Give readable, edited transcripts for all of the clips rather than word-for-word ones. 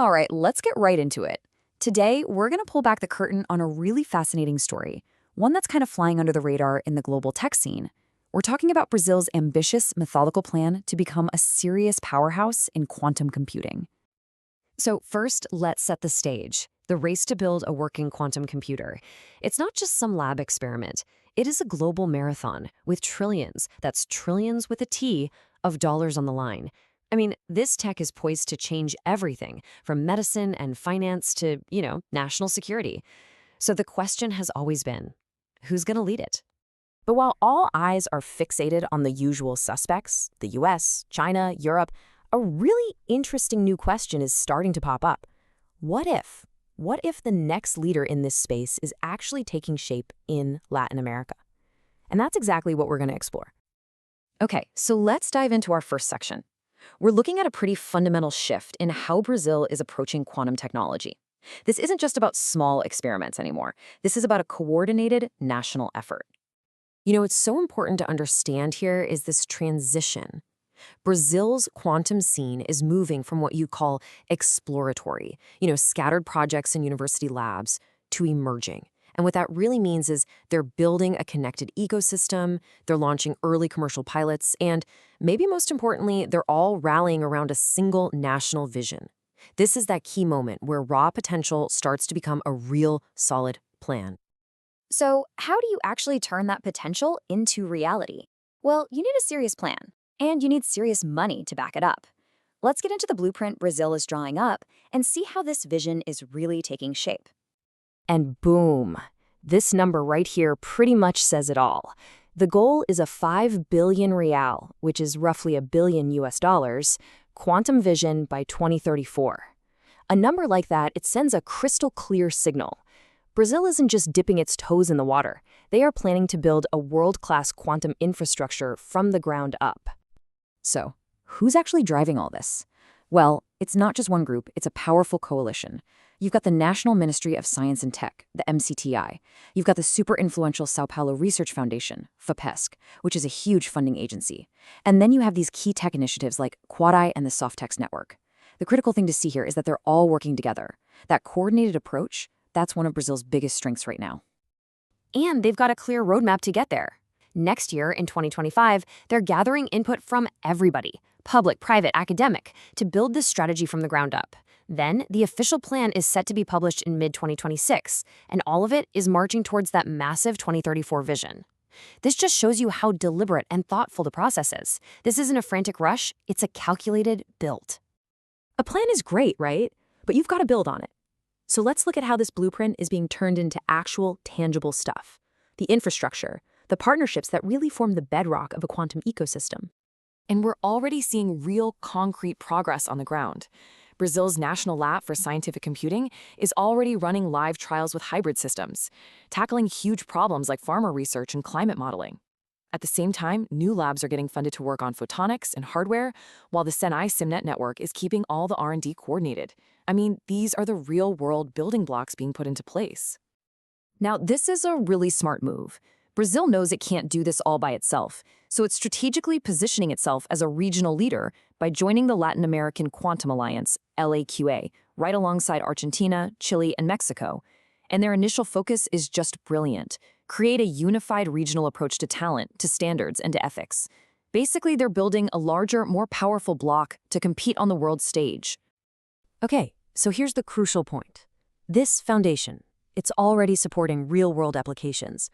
All right, let's get right into it. Today, we're going to pull back the curtain on a really fascinating story, one that's kind of flying under the radar in the global tech scene. We're talking about Brazil's ambitious, methodical plan to become a serious powerhouse in quantum computing. So first, let's set the stage. The race to build a working quantum computer. It's not just some lab experiment. It is a global marathon with trillions, that's trillions with a T, of dollars on the line. I mean, this tech is poised to change everything, from medicine and finance to, national security. So the question has always been, who's going to lead it? But while all eyes are fixated on the usual suspects, the US, China, Europe, a really interesting new question is starting to pop up. What if? What if the next leader in this space is actually taking shape in Latin America? And that's exactly what we're going to explore. Okay, so let's dive into our first section. We're looking at a pretty fundamental shift in how Brazil is approaching quantum technology. This isn't just about small experiments anymore. This is about a coordinated national effort. What's so important to understand here is this transition. Brazil's quantum scene is moving from what you call exploratory, scattered projects in university labs, to emerging. And what that really means is they're building a connected ecosystem, they're launching early commercial pilots, and maybe most importantly, they're all rallying around a single national vision. This is that key moment where raw potential starts to become a real solid plan. So, how do you actually turn that potential into reality? Well, you need a serious plan, and you need serious money to back it up. Let's get into the blueprint Brazil is drawing up and see how this vision is really taking shape. And boom, this number right here pretty much says it all. The goal is a 5 billion real, which is roughly $1 billion US, quantum vision by 2034. A number like that, it sends a crystal clear signal. Brazil isn't just dipping its toes in the water. They are planning to build a world-class quantum infrastructure from the ground up. So, who's actually driving all this? Well, it's not just one group, it's a powerful coalition. You've got the National Ministry of Science and Tech, the MCTI. You've got the super influential Sao Paulo Research Foundation, FAPESC, which is a huge funding agency. And then you have these key tech initiatives like Quad-Eye and the Softex Network. The critical thing to see here is that they're all working together. That coordinated approach, that's one of Brazil's biggest strengths right now. And they've got a clear roadmap to get there. Next year, in 2025, they're gathering input from everybody, public, private, academic, to build this strategy from the ground up. Then, the official plan is set to be published in mid-2026, and all of it is marching towards that massive 2034 vision. This just shows you how deliberate and thoughtful the process is. This isn't a frantic rush, it's a calculated build. A plan is great, right? But you've got to build on it. So let's look at how this blueprint is being turned into actual, tangible stuff. The infrastructure, the partnerships that really form the bedrock of a quantum ecosystem. And we're already seeing real, concrete progress on the ground. Brazil's National Lab for Scientific Computing is already running live trials with hybrid systems, tackling huge problems like farmer research and climate modeling. At the same time, new labs are getting funded to work on photonics and hardware, while the Senai SimNet network is keeping all the R&D coordinated. I mean, these are the real-world building blocks being put into place. Now, this is a really smart move. Brazil knows it can't do this all by itself, so it's strategically positioning itself as a regional leader by joining the Latin American Quantum Alliance, LAQA, right alongside Argentina, Chile, and Mexico. And their initial focus is just brilliant. Create a unified regional approach to talent, to standards, and to ethics. Basically, they're building a larger, more powerful bloc to compete on the world stage. Okay, so here's the crucial point. This foundation, it's already supporting real-world applications.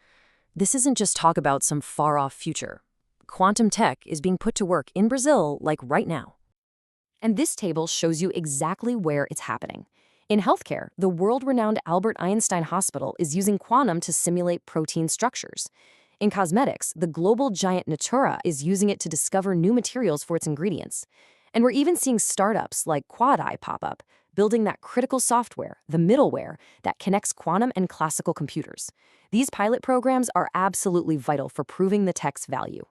This isn't just talk about some far-off future. Quantum tech is being put to work in Brazil, like right now. And this table shows you exactly where it's happening. In healthcare, the world-renowned Albert Einstein Hospital is using quantum to simulate protein structures. In cosmetics, the global giant Natura is using it to discover new materials for its ingredients. And we're even seeing startups like Quad-Eye pop up, building that critical software, the middleware, that connects quantum and classical computers. These pilot programs are absolutely vital for proving the tech's value.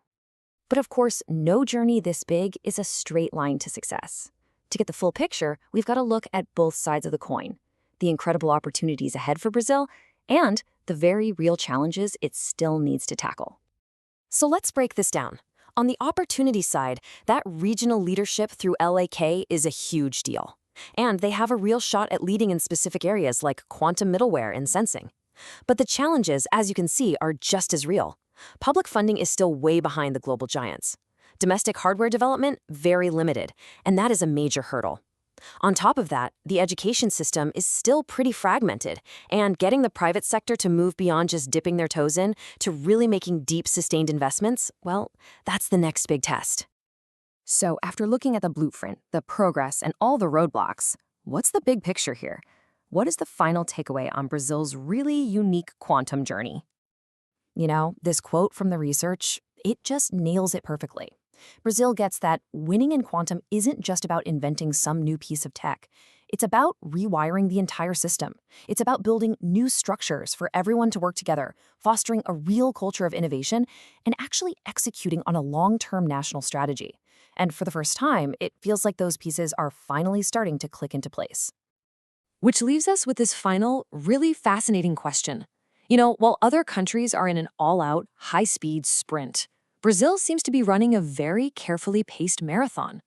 But of course, no journey this big is a straight line to success. To get the full picture, we've got to look at both sides of the coin, the incredible opportunities ahead for Brazil and the very real challenges it still needs to tackle. So let's break this down. On the opportunity side, that regional leadership through LAK is a huge deal. And they have a real shot at leading in specific areas like quantum middleware and sensing. But the challenges, as you can see, are just as real. Public funding is still way behind the global giants. Domestic hardware development, very limited, and that is a major hurdle. On top of that, the education system is still pretty fragmented, and getting the private sector to move beyond just dipping their toes in to really making deep, sustained investments, well, that's the next big test. So after looking at the blueprint, the progress, and all the roadblocks, what's the big picture here? What is the final takeaway on Brazil's really unique quantum journey? You know, this quote from the research, it just nails it perfectly. Brazil gets that winning in quantum isn't just about inventing some new piece of tech. It's about rewiring the entire system. It's about building new structures for everyone to work together, fostering a real culture of innovation, and actually executing on a long-term national strategy. And for the first time, it feels like those pieces are finally starting to click into place. Which leaves us with this final, really fascinating question. You know, while other countries are in an all-out, high-speed sprint, Brazil seems to be running a very carefully paced marathon.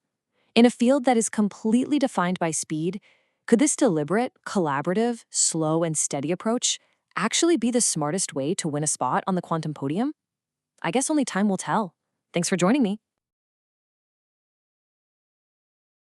In a field that is completely defined by speed, could this deliberate, collaborative, slow and steady approach actually be the smartest way to win a spot on the quantum podium? I guess only time will tell. Thanks for joining me.